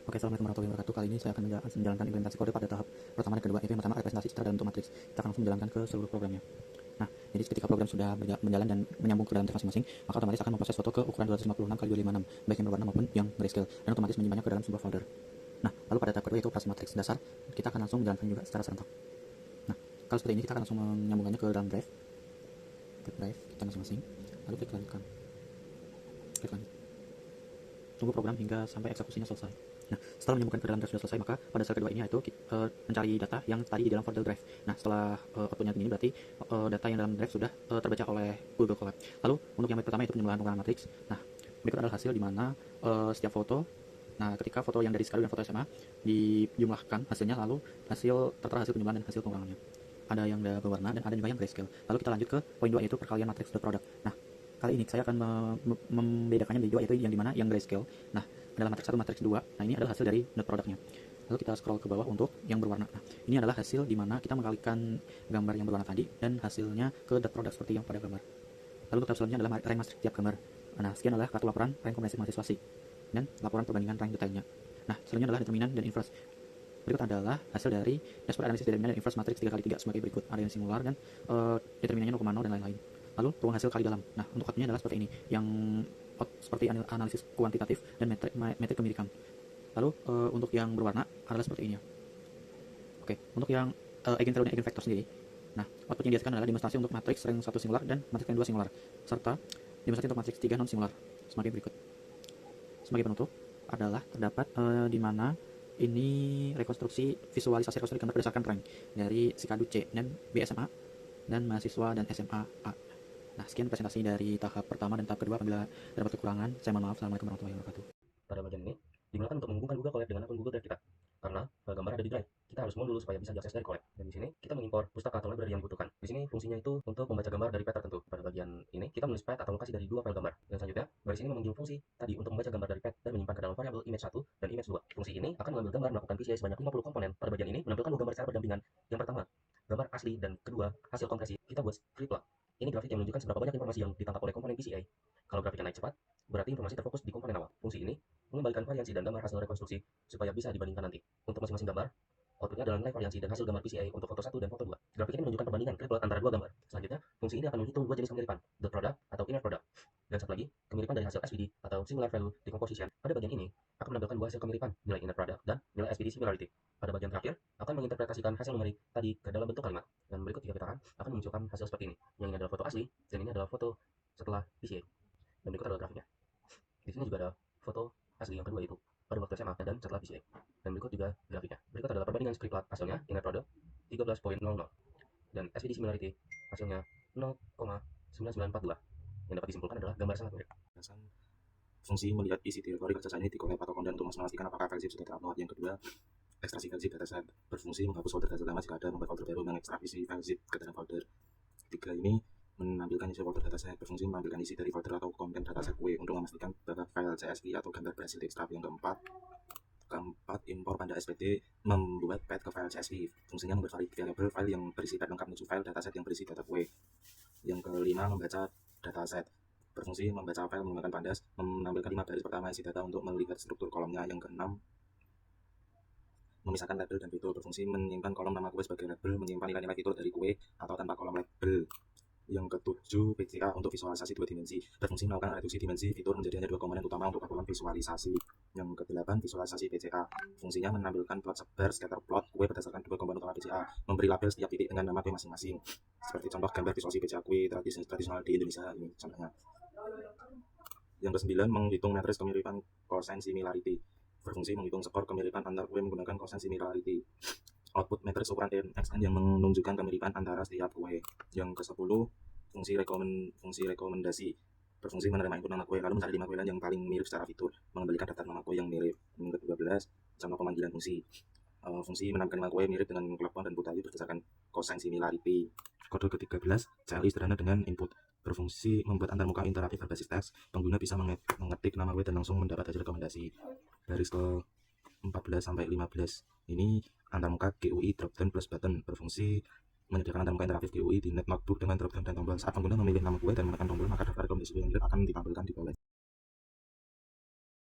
Oke, assalamualaikum warahmatullahi wabarakatuh. Kali ini saya akan menjalankan implementasi kode pada tahap pertama dan kedua, yaitu yang pertama representasi citra dalam bentuk matriks. Kita akan langsung menjalankan ke seluruh programnya. Nah, jadi ketika program sudah berjalan dan menyambung ke dalam teks masing-masing, maka otomatis akan memproses foto ke ukuran 256 kali 256, baik yang berwarna maupun yang grayscale, dan otomatis menyimpannya ke dalam sebuah folder. Nah, lalu pada tahap kedua yaitu operasi matriks dasar, kita akan langsung menjalankan juga secara serentak. Nah, kalau seperti ini kita akan langsung menyambungkannya ke dalam drive. Klik drive kita masing-masing, lalu klik lanjutkan. Klik lanjut. Tunggu program hingga sampai eksekusinya selesai. Nah, setelah menyambungkan ke dalam drive sudah selesai, maka pada step kedua ini yaitu mencari data yang tadi di dalam folder drive. Nah, setelah outputnya begini berarti data yang dalam drive sudah terbaca oleh Google Colab. Lalu untuk yang pertama itu penyembelihan penggunaan matriks. Nah, berikut adalah hasil di mana setiap foto. Nah, ketika foto yang dari SKADU dan foto SMA dijumlahkan hasilnya, lalu tertera hasil penyembelihan dan hasil pengurangannya. Ada yang berwarna dan ada juga yang grayscale. Lalu kita lanjut ke poin 2 yaitu perkalian matriks.product. Nah, kali ini saya akan membedakannya menjadi dua, yaitu yang dimana yang grayscale. Nah, adalah matriks 1, matriks 2. Nah, ini adalah hasil dari dot productnya. Lalu kita scroll ke bawah untuk yang berwarna. Nah, ini adalah hasil dimana kita mengalikan gambar yang berwarna tadi dan hasilnya ke dot product seperti yang pada gambar. Lalu untuk tab selanjutnya adalah rank matriks tiap gambar. Nah, sekian adalah kartu laporan rank komprehensif mahasiswa dan laporan perbandingan rank detailnya. Nah, selanjutnya adalah determinan dan inverse. Berikut adalah hasil dari dashboard analisis determinan dan inverse matriks 3x3 sebagai berikut. Ada yang singular dan determinannya 0,0 dan lain-lain. Lalu ruang hasil kali dalam. Nah, untuk outputnya adalah seperti ini, yang seperti analisis kuantitatif dan metrik kemirikan. Lalu untuk yang berwarna adalah seperti ini. Oke, untuk yang eigenvalue dan eigenvektor sendiri. Nah, output yang dihasilkan adalah demonstrasi untuk matriks rank 1 singular dan matriks rank 2 singular, serta demonstrasi untuk matriks 3 non singular sebagai berikut. Sebagai penutup adalah terdapat di mana ini visualisasi rekonstruksi gambar berdasarkan rank dari SKADU C dan BSMA dan mahasiswa dan SMA A. Nah, sekian presentasi dari tahap pertama dan tahap kedua. Apabila terdapat kekurangan, saya mohon maaf. Assalamualaikum warahmatullahi wabarakatuh. Pada bagian ini digunakan untuk menghubungkan Google Colab dengan akun Google Drive kita. Karena gambar ada di Drive, kita harus mau dulu supaya bisa diakses dari Colab. Dan di sini kita mengimpor pustaka atau library yang dibutuhkan. Di sini fungsinya itu untuk membaca gambar dari pet tertentu. Pada bagian ini kita menulis pet atau lokasi dari dua file gambar. Dan selanjutnya garis ini memanggil fungsi tadi untuk membaca gambar dari pet dan menyimpan ke dalam variabel image 1 dan image 2. Fungsi ini akan mengambil gambar melakukan PCI sebanyak 50 komponen. Pada bagian ini menampilkan dua gambar secara berdampingan. Yang pertama gambar asli dan kedua hasil kompresi. Kita buat flip plot. Ini grafik yang menunjukkan seberapa banyak informasi yang ditangkap oleh komponen PCI. Kalau grafiknya naik cepat, berarti informasi terfokus di komponen awal. Fungsi ini mengembalikan variansi dan gambar hasil rekonstruksi supaya bisa dibandingkan nanti. Untuk masing-masing gambar, outputnya adalah nilai variansi dan hasil gambar PCI untuk foto 1 dan foto 2. Grafik ini menunjukkan perbandingan flip plot antara dua gambar. Selanjutnya, fungsi ini akan menghitung dua jenis kemiripan, dot product atau inner product. Dan satu lagi, kemiripan dari hasil SVD atau similar value decomposition. Pada bagian ini akan menampilkan dua hasil kemiripan, nilai inner product dan nilai SVD similarity. Pada bagian terakhir, akan menginterpretasikan hasil numerik tadi ke dalam bentuk kalimat. Dan berikut jika kita akan memunculkan hasil seperti ini. Yang ini adalah foto asli dan ini adalah foto setelah PCI. Dan berikut adalah grafiknya. Di sini juga ada foto asli yang kedua itu pada waktu SMA dan setelah PCI. Dan berikut juga grafiknya. Berikut adalah perbandingan script plot hasilnya inner product 13.00 dan SVD similarity hasilnya 0,9942. Yang dapat disimpulkan adalah gambar sangat mirip. Fungsi melihat isi teori kaca ini di Colab atau konten untuk memastikan apakah versi sudah terupload. Yang kedua, ekstraksi versi dataset berfungsi menghapus folder data lama jika ada, membuat folder baru, mengekstraksi file zip ke dalam folder. Ketiga ini menampilkan isi folder dataset berfungsi menampilkan isi dari folder atau konten dataset kue untuk memastikan bahwa file CSV atau gambar berhasil diekstrak. Yang keempat, impor Panda SPD membuat pet ke file CSV. Fungsinya membuat variabel file yang berisi pet lengkap menuju file dataset yang berisi data kue. Yang kelima, membaca dataset berfungsi membaca file menggunakan pandas, menampilkan 5 baris pertama isi data untuk melihat struktur kolomnya. Yang keenam, memisahkan label dan fitur berfungsi menyimpan kolom nama kue sebagai label, menyimpan nilai-nilai fitur dari kue atau tanpa kolom label. Yang ketujuh, PCA untuk visualisasi dua dimensi berfungsi melakukan reduksi dimensi fitur menjadi hanya dua komponen utama untuk keperluan visualisasi. Yang kedelapan, visualisasi PCA fungsinya menampilkan plot sebar scatter plot kue berdasarkan dua komponen utama PCA, memberi label setiap titik dengan nama kue masing-masing, seperti contoh gambar visualisasi PCA kue tradisional di Indonesia ini contohnya. Yang kesembilan, menghitung matriks kemiripan cosine similarity berfungsi menghitung skor kemiripan antar kue menggunakan cosine similarity. Output matriks ukuran NXN yang menunjukkan kemiripan antara setiap kue. Yang ke-10, fungsi rekomendasi berfungsi menerima input nama kue lalu mencari 5 kue lain yang paling mirip secara fitur, mengembalikan daftar nama kue yang mirip. Yang ke-12, contoh pemanggilan fungsi. Fungsi menambahkan 5 kue mirip dengan kelopon dan putawi berdasarkan cosine similarity. Kode ke-13, CLI sederhana dengan input berfungsi membuat antarmuka interaktif berbasis teks. Pengguna bisa mengetik nama kue dan langsung mendapat hasil rekomendasi. Baris ke-14 sampai 15 ini antarmuka GUI dropdown plus button berfungsi menyediakan antarmuka interaktif GUI di net notebook dengan dropdown dan tombol. Saat pengguna memilih nama kue dan menekan tombol, maka daftar rekomendasi yang akan ditampilkan di bawah.